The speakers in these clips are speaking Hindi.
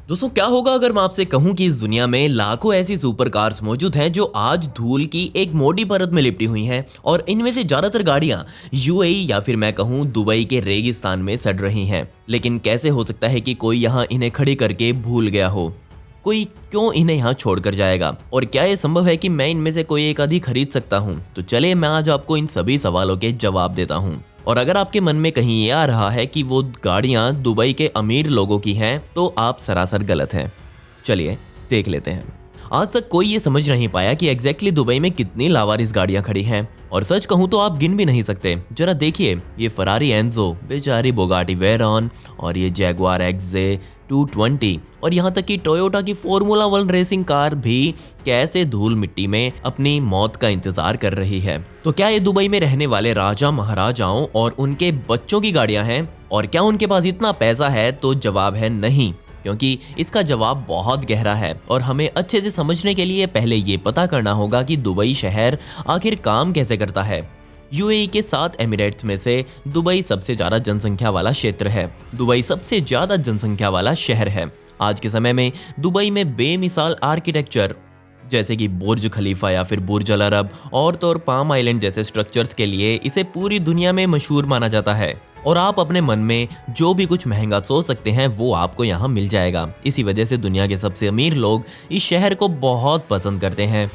दोस्तों क्या होगा अगर मैं आपसे कहूं कि इस दुनिया में लाखों ऐसी सुपर कार्स मौजूद हैं जो आज धूल की एक मोटी परत में लिपटी हुई हैं और इनमें से ज्यादातर गाड़ियां यूएई या फिर मैं कहूं दुबई के रेगिस्तान में सड़ रही हैं। लेकिन कैसे हो सकता है कि कोई यहां इन्हें खड़ी करके भूल गया हो? कोई क्यों इन्हें यहाँ छोड़कर जाएगा? और क्या ये संभव है कि मैं इनमें से कोई एक आधी खरीद सकता हूँ? तो चलिए मैं आज आपको इन सभी सवालों के जवाब देता हूँ। और अगर आपके मन में कहीं ये आ रहा है कि वो गाड़ियाँ दुबई के अमीर लोगों की हैं, तो आप सरासर गलत हैं। चलिए देख लेते हैं। आज तक कोई ये समझ नहीं पाया कि एग्जैक्टली दुबई में कितनी लावारिस गाड़ियां खड़ी हैं, और सच कहूं तो आप गिन भी नहीं सकते। जरा देखिए, ये फरारी एंजो, बेचारी बोगाटी वेरॉन, और ये जैगुआर एक्जे 220, और यहाँ तक कि टोयोटा की फॉर्मूला 1 रेसिंग कार भी कैसे धूल मिट्टी में अपनी मौत का इंतजार कर रही है। तो क्या ये दुबई में रहने वाले राजा महाराजाओं और उनके बच्चों की गाड़ियां हैं? और क्या उनके पास इतना पैसा है? तो जवाब है नहीं, क्योंकि इसका जवाब बहुत गहरा है और हमें अच्छे से समझने के लिए पहले ये पता करना होगा कि दुबई शहर आखिर काम कैसे करता है। यूएई के 7 एमिरेट्स में से दुबई सबसे ज़्यादा जनसंख्या वाला क्षेत्र है। दुबई सबसे ज़्यादा जनसंख्या वाला शहर है। आज के समय में दुबई में बेमिसाल आर्किटेक्चर जैसे कि बुर्ज खलीफा या फिर बुर्ज अल अरब और तो और पाम आइलैंड जैसे स्ट्रक्चर्स के लिए इसे पूरी दुनिया में मशहूर माना जाता है। और आप अपने मन में जो भी कुछ महंगा सोच सकते हैं वो आपको यहाँ मिल जाएगा। इसी वजह से दुनिया के सबसे अमीर लोग इस शहर को बहुत पसंद करते हैं।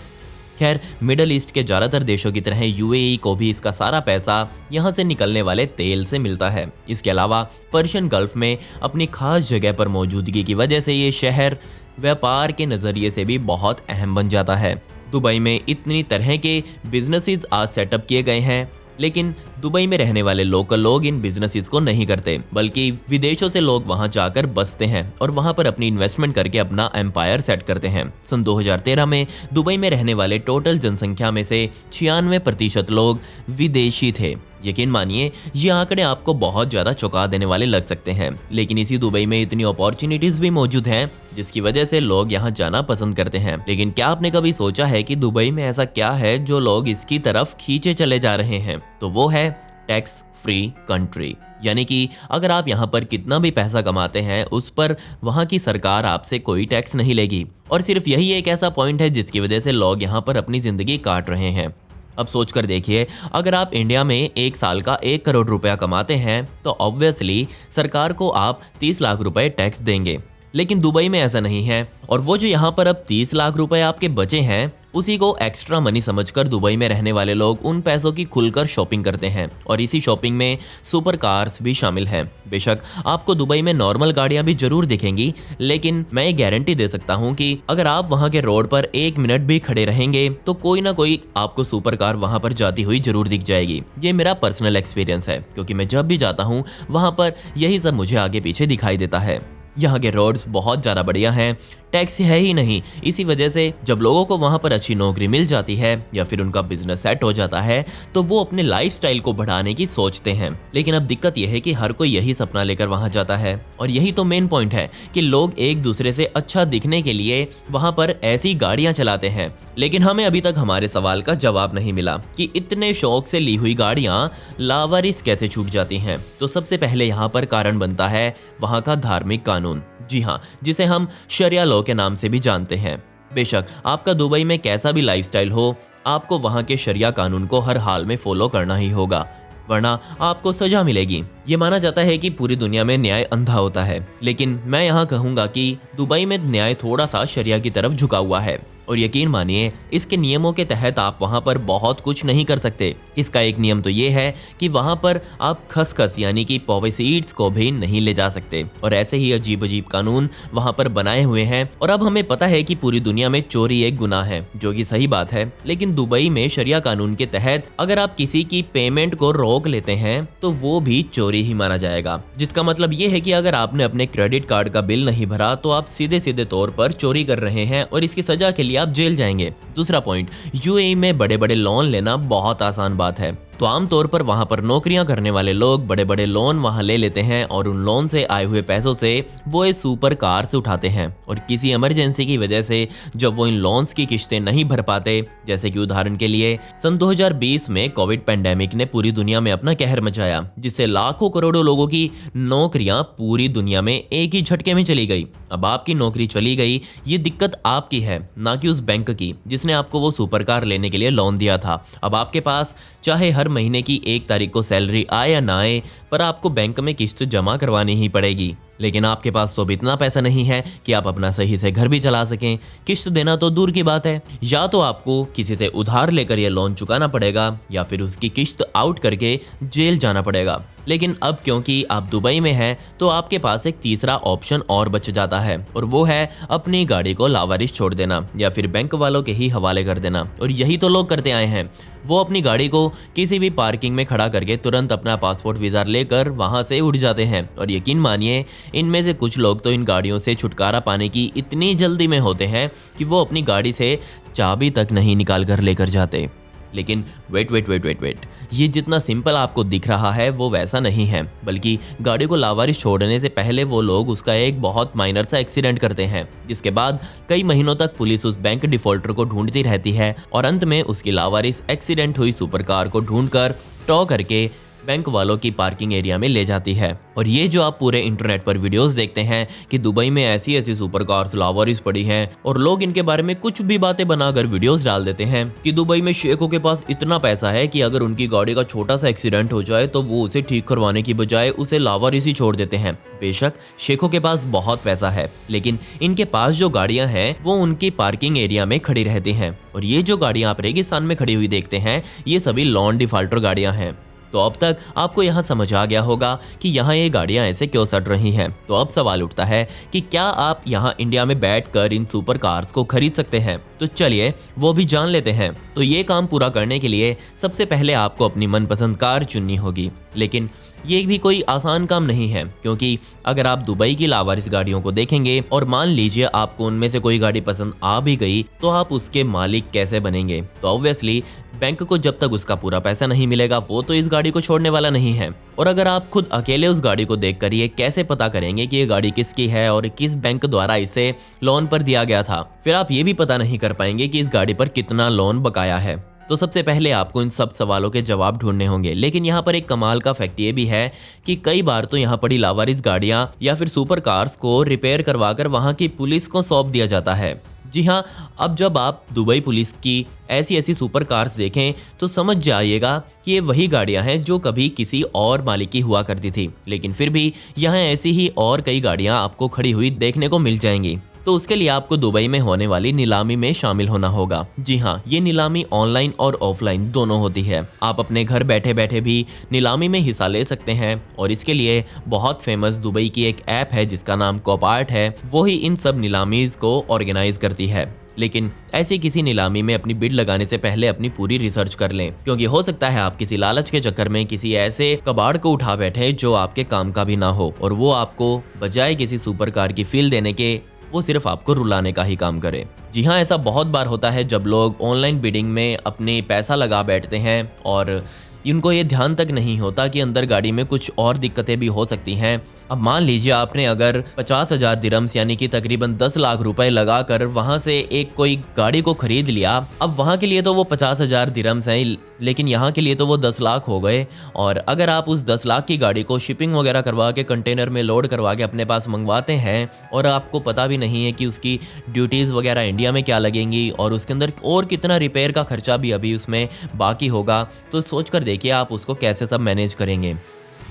खैर, मिडल ईस्ट के ज़्यादातर देशों की तरह यूएई को भी इसका सारा पैसा यहाँ से निकलने वाले तेल से मिलता है। इसके अलावा पर्शियन गल्फ में अपनी खास जगह पर मौजूदगी की वजह से ये शहर व्यापार के नज़रिए से भी बहुत अहम बन जाता है। दुबई में इतनी तरह के बिजनेसेस आज सेटअप किए गए हैं, लेकिन दुबई में रहने वाले लोकल लोग इन बिजनेसेस को नहीं करते, बल्कि विदेशों से लोग वहां जाकर बसते हैं और वहां पर अपनी इन्वेस्टमेंट करके अपना एम्पायर सेट करते हैं। सन 2013 में दुबई में रहने वाले टोटल जनसंख्या में से 96% लोग विदेशी थे। यकीन मानिए, ये आंकड़े आपको बहुत ज़्यादा चौंका देने वाले लग सकते हैं, लेकिन इसी दुबई में इतनी अपॉर्चुनिटीज़ भी मौजूद हैं जिसकी वजह से लोग यहाँ जाना पसंद करते हैं। लेकिन क्या आपने कभी सोचा है कि दुबई में ऐसा क्या है जो लोग इसकी तरफ खींचे चले जा रहे हैं? तो वो है टैक्स फ्री कंट्री। यानी कि अगर आप यहाँ पर कितना भी पैसा कमाते हैं, उस पर वहाँ की सरकार आपसे कोई टैक्स नहीं लेगी। और सिर्फ यही एक ऐसा पॉइंट है जिसकी वजह से लोग यहाँ पर अपनी ज़िंदगी काट रहे हैं। अब सोचकर देखिए, अगर आप इंडिया में एक साल का 1 करोड़ रुपया कमाते हैं तो ऑब्वियसली सरकार को आप 30 लाख रुपए टैक्स देंगे। लेकिन दुबई में ऐसा नहीं है, और वो जो यहाँ पर अब 30 लाख रुपए आपके बचे हैं, उसी को एक्स्ट्रा मनी समझकर दुबई में रहने वाले लोग उन पैसों की खुलकर शॉपिंग करते हैं, और इसी शॉपिंग में सुपर कार्स भी शामिल हैं। बेशक आपको दुबई में नॉर्मल गाड़ियां भी जरूर दिखेंगी, लेकिन मैं ये गारंटी दे सकता हूं कि अगर आप वहां के रोड पर 1 मिनट भी खड़े रहेंगे तो कोई ना कोई आपको सुपर कार वहां पर जाती हुई जरूर दिख जाएगी। ये मेरा पर्सनल एक्सपीरियंस है, क्योंकि मैं जब भी जाता हूँ वहां पर यही सब मुझे आगे पीछे दिखाई देता है। यहाँ के रोड्स बहुत ज़्यादा बढ़िया हैं, टैक्स है ही नहीं। इसी वजह से जब लोगों को वहाँ पर अच्छी नौकरी मिल जाती है या फिर उनका बिजनेस सेट हो जाता है, तो वो अपने लाइफस्टाइल को बढ़ाने की सोचते हैं। लेकिन अब दिक्कत यह है कि हर कोई यही सपना लेकर वहाँ जाता है, और यही तो मेन पॉइंट है कि लोग एक दूसरे से अच्छा दिखने के लिए वहाँ पर ऐसी गाड़ियाँ चलाते हैं। लेकिन हमें अभी तक हमारे सवाल का जवाब नहीं मिला कि इतने शौक से ली हुई गाड़ियाँ लावारिस कैसे छूट जाती हैं। तो सबसे पहले यहाँ पर कारण बनता है वहाँ का धार्मिक कानून। जी हाँ, जिसे हम शरिया लॉ के नाम से भी जानते हैं। बेशक आपका दुबई में कैसा भी लाइफस्टाइल हो, आपको वहाँ के शरिया कानून को हर हाल में फॉलो करना ही होगा, वरना आपको सजा मिलेगी। ये माना जाता है कि पूरी दुनिया में न्याय अंधा होता है, लेकिन मैं यहाँ कहूँगा कि दुबई में न्याय थोड़ा सा शरिया की तरफ झुका हुआ है। और यकीन मानिए, इसके नियमों के तहत आप वहाँ पर बहुत कुछ नहीं कर सकते। इसका एक नियम तो ये है कि वहाँ पर आप खसखस यानी कि पॉपी सीड्स को भी नहीं ले जा सकते, और ऐसे ही अजीब अजीब कानून वहाँ पर बनाए हुए हैं। और अब हमें पता है कि पूरी दुनिया में चोरी एक गुनाह है, जो कि सही बात है, लेकिन दुबई में शरिया कानून के तहत अगर आप किसी की पेमेंट को रोक लेते हैं तो वो भी चोरी ही माना जाएगा। जिसका मतलब ये है कि अगर आपने अपने क्रेडिट कार्ड का बिल नहीं भरा तो आप सीधे सीधे तौर पर चोरी कर रहे हैं, और इसकी सजा के लिए आप जेल जाएंगे। दूसरा पॉइंट, यूएई में बड़े बड़े लोन लेना बहुत आसान बात है। तो आमतौर पर वहां पर नौकरियां करने वाले लोग बड़े बड़े लोन वहां ले लेते हैं और उन लोन से आए हुए पैसों से वो ये सुपर कार से उठाते हैं। और किसी इमरजेंसी की वजह से जब वो इन लोन्स की किश्तें नहीं भर पाते, जैसे कि उदाहरण के लिए सन 2020 में कोविड पैंडेमिक ने पूरी दुनिया में अपना कहर मचाया, जिससे लाखों करोड़ों लोगों की नौकरियां पूरी दुनिया में एक ही झटके में चली गई। अब आपकी नौकरी चली गई, ये दिक्कत आपकी है, ना कि उस बैंक की जिसने आपको वो सुपर कार लेने के लिए लोन दिया था। अब आपके पास चाहे हर महीने की 1 तारीख को सैलरी आए या ना आए, पर आपको बैंक में किस्त जमा करवानी ही पड़ेगी। लेकिन आपके पास तो अब इतना पैसा नहीं है कि आप अपना सही से घर भी चला सकें। किस्त देना तो दूर की बात है, या तो आपको किसी से उधार लेकर यह लोन चुकाना पड़ेगा या फिर उसकी किस्त आउट करके जेल जाना पड़ेगा। लेकिन अब क्योंकि आप दुबई में हैं, तो आपके पास एक तीसरा ऑप्शन और बच जाता है, और वो है अपनी गाड़ी को लावारिस छोड़ देना या फिर बैंक वालों के ही हवाले कर देना। और यही तो लोग करते आए हैं। वो अपनी गाड़ी को किसी भी पार्किंग में खड़ा करके तुरंत अपना पासपोर्ट वीज़ा लेकर वहां से उड़ जाते हैं। और यकीन मानिए, इनमें से कुछ लोग तो इन गाड़ियों से छुटकारा पाने की इतनी जल्दी में होते हैं कि वो अपनी गाड़ी से चाबी तक नहीं निकाल कर लेकर जाते। लेकिन वेट, ये जितना सिंपल आपको दिख रहा है वो वैसा नहीं है, बल्कि गाड़ी को लावारिस छोड़ने से पहले वो लोग उसका एक बहुत माइनर सा एक्सीडेंट करते हैं, जिसके बाद कई महीनों तक पुलिस उस बैंक डिफॉल्टर को ढूंढती रहती है और अंत में उसकी लावारिस एक्सीडेंट हुई सुपर कार को ढूंढकर टॉ करके बैंक वालों की पार्किंग एरिया में ले जाती है। और ये जो आप पूरे इंटरनेट पर वीडियोस देखते हैं कि दुबई में ऐसी ऐसी सुपर कार्स लावारिस पड़ी हैं, और लोग इनके बारे में कुछ भी बातें बनाकर वीडियोस डाल देते हैं कि दुबई में शेखों के पास इतना पैसा है कि अगर उनकी गाड़ी का छोटा सा एक्सीडेंट हो जाए तो वो उसे ठीक करवाने की बजाय उसे लावारिस ही छोड़ देते हैं। बेशक शेखों के पास बहुत पैसा है, लेकिन इनके पास जो गाड़ियां हैं वो उनकी पार्किंग एरिया में खड़ी रहती हैं। और ये जो गाड़ियां आप रेगिस्तान में खड़ी हुई देखते हैं, ये सभी लोन डिफॉल्टर गाड़ियां हैं। तो अब तक आपको यहाँ समझ आ गया होगा कि यहाँ ये गाड़ियाँ ऐसे क्यों सड़ रही हैं। तो अब सवाल उठता है कि क्या आप यहाँ इंडिया में बैठकर इन सुपर कार्स को खरीद सकते हैं? तो चलिए वो भी जान लेते हैं। तो ये काम पूरा करने के लिए सबसे पहले आपको अपनी मनपसंद कार चुननी होगी, लेकिन ये भी कोई आसान काम नहीं है, क्योंकि अगर आप दुबई की लावारिस गाड़ियों को देखेंगे और मान लीजिए आपको उनमें से कोई गाड़ी पसंद आ भी गई, तो आप उसके मालिक कैसे बनेंगे? तो ऑब्वियसली बैंक को जब तक उसका पूरा पैसा नहीं मिलेगा, वो तो इस गाड़ी को छोड़ने वाला नहीं है। और अगर आप खुद अकेले उस गाड़ी को देखकर ये कैसे पता करेंगे कि ये गाड़ी किसकी है और किस बैंक द्वारा इसे लोन पर दिया गया था? फिर आप ये भी पता नहीं कर पाएंगे कि इस गाड़ी पर कितना लोन बकाया है। तो सबसे पहले आपको इन सब सवालों के जवाब ढूंढने होंगे। लेकिन यहाँ पर एक कमाल का फैक्ट ये भी है कि कई बार तो यहाँ पड़ी लावारिस गाड़ियाँ या फिर सुपर कार्स को रिपेयर करवाकर वहाँ की पुलिस को सौंप दिया जाता है। जी हाँ, अब जब आप दुबई पुलिस की ऐसी ऐसी सुपर कार्स देखें तो समझ जाइएगा कि ये वही गाड़ियां हैं जो कभी किसी और मालिक की हुआ करती थी। लेकिन फिर भी यहाँ ऐसी ही और कई गाड़ियां आपको खड़ी हुई देखने को मिल जाएंगी। तो उसके लिए आपको दुबई में होने वाली नीलामी में शामिल होना होगा। जी हाँ, ये नीलामी ऑनलाइन और ऑफलाइन दोनों होती है। आप अपने घर बैठे बैठे भी नीलामी में हिस्सा ले सकते हैं, और इसके लिए बहुत फेमस दुबई की एक ऐप है जिसका नाम कॉपार्ट है, वो ही इन सब नीलामीज को ऑर्गेनाइज करती है। लेकिन ऐसी किसी नीलामी में अपनी बिड लगाने से पहले अपनी पूरी रिसर्च कर लें, क्योंकि हो सकता है आप किसी लालच के चक्कर में किसी ऐसे कबाड़ को उठा बैठे जो आपके काम का भी ना हो, और वो आपको बजाय किसी सुपर कार की फील देने के वो सिर्फ आपको रुलाने का ही काम करे। जी हाँ, ऐसा बहुत बार होता है जब लोग ऑनलाइन बिडिंग में अपने पैसा लगा बैठते हैं और इनको ये ध्यान तक नहीं होता कि अंदर गाड़ी में कुछ और दिक्कतें भी हो सकती हैं। अब मान लीजिए आपने अगर 50,000 दिरहम्स यानी कि तकरीबन 10 लाख रुपए लगाकर वहां से एक कोई गाड़ी को खरीद लिया। अब वहां के लिए तो वो 50,000 दिरहम्स हैं, लेकिन यहाँ के लिए तो वो 10 लाख हो गए। और अगर आप उस 10 लाख की गाड़ी को शिपिंग वगैरह करवा के कंटेनर में लोड करवा के अपने पास मंगवाते हैं, और आपको पता भी नहीं है कि उसकी ड्यूटीज़ वगैरह इंडिया में क्या लगेंगी और उसके अंदर और कितना रिपेयर का खर्चा भी अभी उसमें बाकी होगा, तो सोच कर देखिए आप उसको कैसे सब मैनेज करेंगे।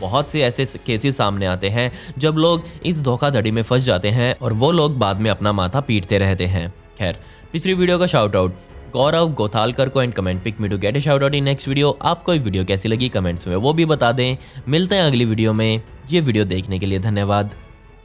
बहुत से ऐसे केसेस सामने आते हैं जब लोग इस धोखाधड़ी में फंस जाते हैं और वो लोग बाद में अपना माथा पीटते रहते हैं। खैर, पिछली वीडियो का शाउट आउट गौरव गोथालकर को and comment pick me to get a shout out in next video. आपको ये वीडियो कैसी लगी कमेंट्स में वो भी बता दें। मिलते हैं अगली वीडियो में। ये वीडियो देखने के लिए धन्यवाद।